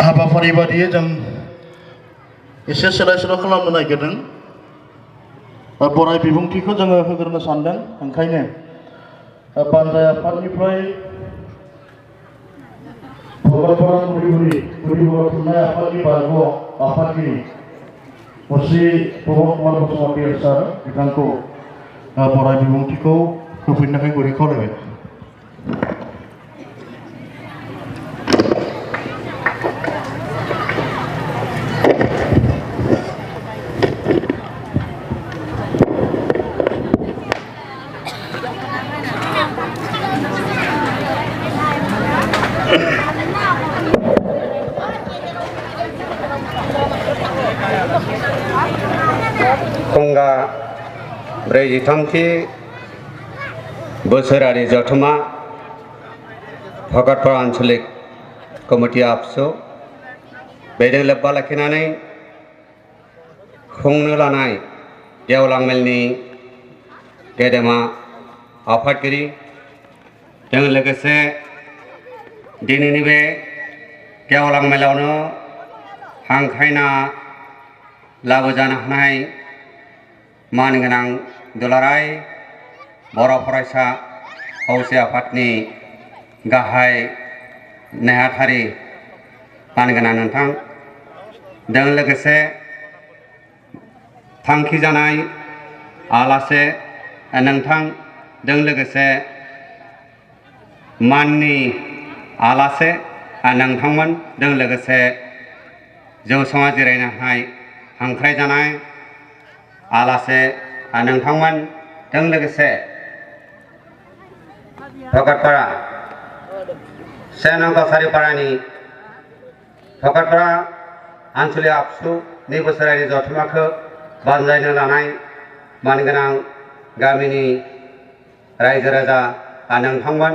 हाबाफारि बादियै जों एसे सोलाय सोल' खालामनो नागिरदों। बराय बिबुंथिखौ जोङो होग्रोनो सानदों। ओंखायनो बानजाय आफादनिफ्राय भगतपारा गुदि बर' थुनलाइ आफादनि बारग' आफादगिरि मुस्रि प्रमद कुमार बसुमतारी सार बिथांखौ बराय बिबुंथिखौ होफैनो थाखाय गुरै खावलायबाय। खुंगा 43थि बोसोरारि जथुमा भगतपारा आन्चलिक कमिटि आबसु बेजों लोब्बा लाखिनानै खुंनो लानाय गेवलां मेलनि गेदेमा आफादगिरि जों लोगोसे दिनैनि बे गेवलां मेलावनो हांख्रायना लाबोजानो हानाय मानगोनां दुलाराय बर' फरायसा खौसे आफादनि गाहाय नेहाथारि मानगोनां नोंथां जों लोगोसे थांखि जानाय आलासि नोंथां जों लोगोसे माननि आलासि नोंथांमोन जों लोगोसे जौसाङा जिरायनो हानाय हांख्राय जानाय आलासि नोंथांमोन जों लोगोसे भगतपारा 1 नं कसारिपारानि भगतपारा आन्चलिक आबसुनि बोसोरारि जथुमाखौ बानजायनो लानाय मानगोनां गामिनि रायजो राजा नोंथांमोन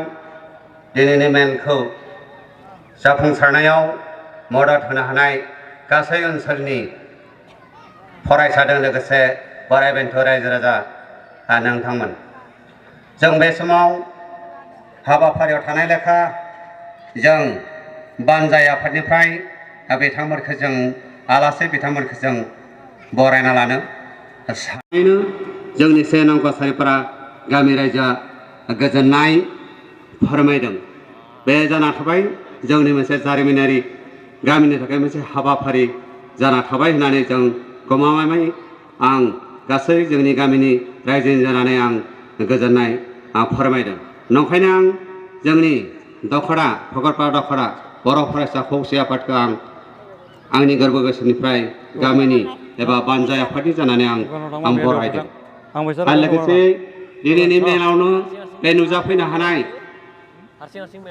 दिनैनि मेलखौ जाफुंसारनायाव मदद होनो हानाय गासै ओनसोलनि फरायसाजों लोगोसे बोराइ बेन्थ' रायजो राजा नोंथांमोन जों बे समाव हाबाफारियाव थानाय लेखा जों बानजाय आफादनिफ्राय बिथांमोनखौ जों आलासि बिथांमोनखौ जों बरायना लानो सानैनो जोंनि 1 नं कसारिपारा गामि रायजोआ गोजोननाय फोरमायदों। बे जाना थाबाय जोंनि मोनसे जारिमिनारि गामिनि थाखाय मोनसे हाबाफारि जाना थाबाय होननानै जों गमामायै आं गासै जोंनि गामिनि रायजोनि जानानै आं गोजोननाय फोरमायदों। नंखायनो आं जोंनि दखरा भगतपारा दखरा बर' फरायसा खौसे आफादखौ आंनि गोरबो गोसोनिफ्राय गामिनि एबा बानजाय आफादनि जानानै आं बरायदों। आरो लोगोसे दिनैनि मेलावनो बे नुजाफैनो हानाय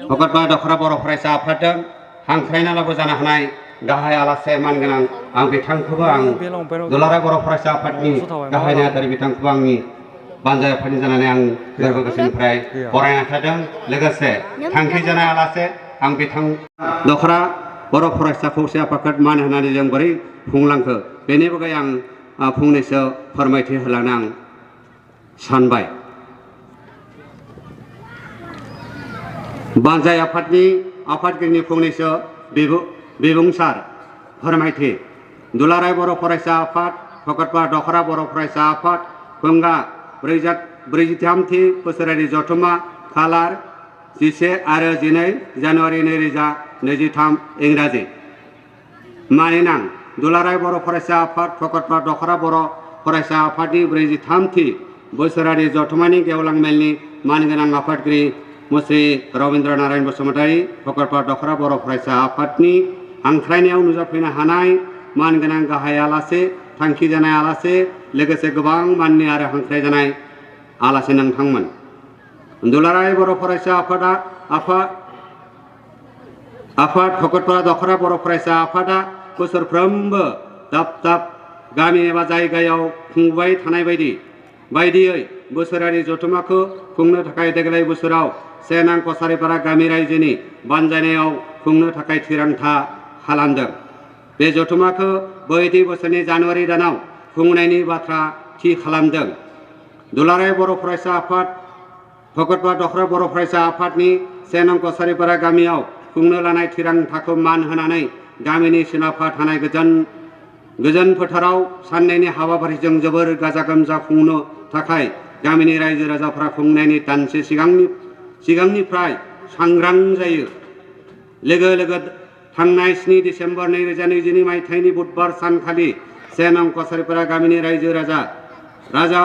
भगतपारा दखरा बर' फरायसा आफादजों हांख्रायना लाबोजानो हानाय गाहाय आलासि मानगोनां आं बिथांखौबो आं दुलाराय बर' फरायसा आफादनि गाहाय नेहाथारि बिथांखौबो आंनि बानजाय आफादनि जानानै आं गोरबो गोसोनिफ्राय बरायना थादों। लोगोसे थांखि जानाय आलासि आं बिथां दखरा बर' फरायसा खौसे आफादखौ मान होनानै जों बोरै खुंलांखो बेनि बागै आं फंनैसो फोरमायथि होलांनो आं सानबाय। बानजाय आफादनि आफादगिरिनि फंनैसो बिबुंसार फोरमायथि दुलाराय बर' फरायसा आफाद भगतपारा दखरा बर' फरायसा आफाद खुंगा 43थि बोसोरारि जथुमा खालार 11 आरो 12 जानुवारि 2023 इंराजि मानिनां दुलाराय बर' फरायसा आफाद भगतपारा दखरा बर' फरायसा आफादनि 43थि बोसोरारि जथुमानि गेवलां मेलनि मानगोनां आफादगिरि मुस्रि रबीन्द्र नारायण बसुमतारी भगतपारा दखरा बर' फरायसा आफादनि हांख्रायनायाव नुजाफैनो हानाय मानगोनां गाहाय आलासि थांखि जानाय आलासि लोगोसे गोबां माननि आरो हांख्राय जानाय आलासि नोंथांमोन दुलाराय बर' फरायसा आफाद भगतपारा दखरा बर' फरायसा आफादा बोसोरफ्रोमबो दाब दाब गामि एबा जायगायाव खुंबाय थानाय बायदियै बोसोरारि जथुमाखौ खुंनो थाखाय देग्लाय बोसोराव 1 नं कसारिपारा गामि रायजोनि बानजायनायाव खुंनो थाखाय थिरांथा खालामदों। बे जथुमाखौ बैदि बोसोरनि जानुवारि दानाव खुंनायनि बाथ्रा थि खालामदों। दुलाराय बर' फरायसा आफाद भगतपारा दखरा बर' फरायसा आफादनि 1 नं कसारिपारा गामियाव खुंनो लानाय थिरांथाखौ मान होनानै गामिनि सोनाबहा थानाय गोजोन फोथाराव साननैनि हाबाफारिजों जोबोर गाजा गोमजा खुंनो थाखाय गामिनि रायजो राजाफ्रा खुंनायनि दानसे सिगांनिफ्राय सांग्रां जायो। लोगो थांनाय 7 डिसेम्बर 2022 मायथाइनि बुधबार सानखालि 1 नं कसारिपारा गामिनि रायजो राजा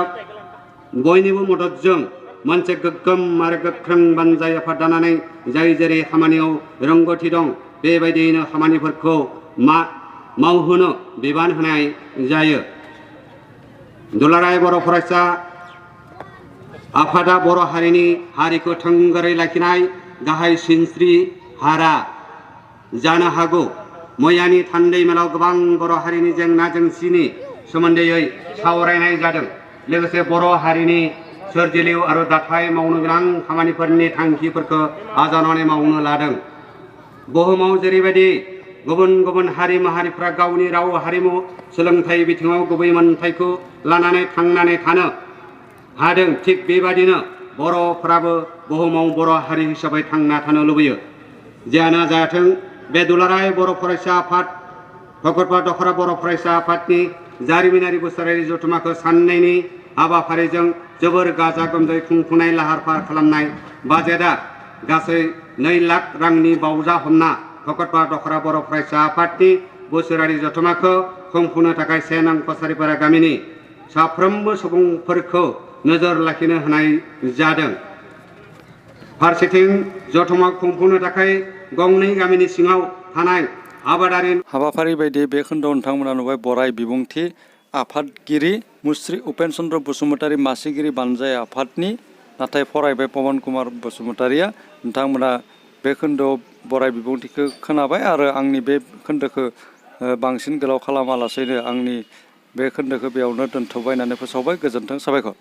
बयनिबो मददजों मोनसे गोग्गोम आरो गोख्रों बानजाय आफाद दानानै जाय जेरै खामानियाव रोंगौथि दं बेबायदियैनो खामानिफोरखौ मावहोनो बिबान होनाय जायो। दुलाराय बर' फरायसा आफादा बर' हारिखौ थोंगोरै लाखिनाय गाहाय सिनस्रि हारा जानो हागौ। मैयानि थान्दै मेलाव गोबां बर' हारिनि जेंना जेंसिनि सोमोन्दै सावरायनाय जादों। लोगोसे बर' हारिनि सोरजिलु आरो दाथाय मावनो गोनां खामानिफोरनि थांखिफोरखौ आजावनानै मावनो लादों। बुहुमाव जेरैबायदि गुबुन हारि माहारिफ्रा गावनि राव हारिमु सोलोंथाइ बिथिङाव गुबै मोनथायखौ लानानै थांनानै थानो हादों, थिग बेबादिनो बर'फोराबो बुहुमाव बर' हारि हिसाबै थांना थानो लुबैयो। जियानो जाथों, बे दुलाराय बर' फरायसा आफाद भकतपारा दखरा बर' फरायसा आफादनि जारिमिनारि बोसोरारि जथुम्माखौ साननैनि हाबाफारिजों जोबोर गाजा गोमजायै खुंफुंनाय लाहार फाहार खालामनाय बाजेटआ गासै 2 लाख रांनि बावजा हमना भकतपारा दखरा बर' फरायसा आफादनि बोसोरारि जथुम्माखौ खुंफुंनो थाखाय 1 नं कसारिपारा गामिनि साफ्रोमबो सुबुंफोरखौ नोजोर लाखिनो होनाय जादों। फारसेथिं जथुम्मा खुंफुंनो थाखाय गंनै गामिनि सिङाव थानाय आबादारि हाबाफारि बायदि बे खोन्दोआव नोंथांमोना नुबाय बराय बिबुंथि आफादगिरि मुस्रि उपेन चन्द्र बसुमतारी मासिगिरि बानजाय आफादनि, नाथाय फरायबाय पवन कुमार बसुमतारीया। नोंथांमोना बे खोन्दोआव बराय बिबुंथिखौ खोनाबाय आरो आंनि बे खोन्दोखौ बांसिन गोलाव खालामालासेनो आंनि बे खोन्दोखौ बेयावनो दोनथ'बाय होननानै फोसावबाय। गोजोन्थों, साबायखर।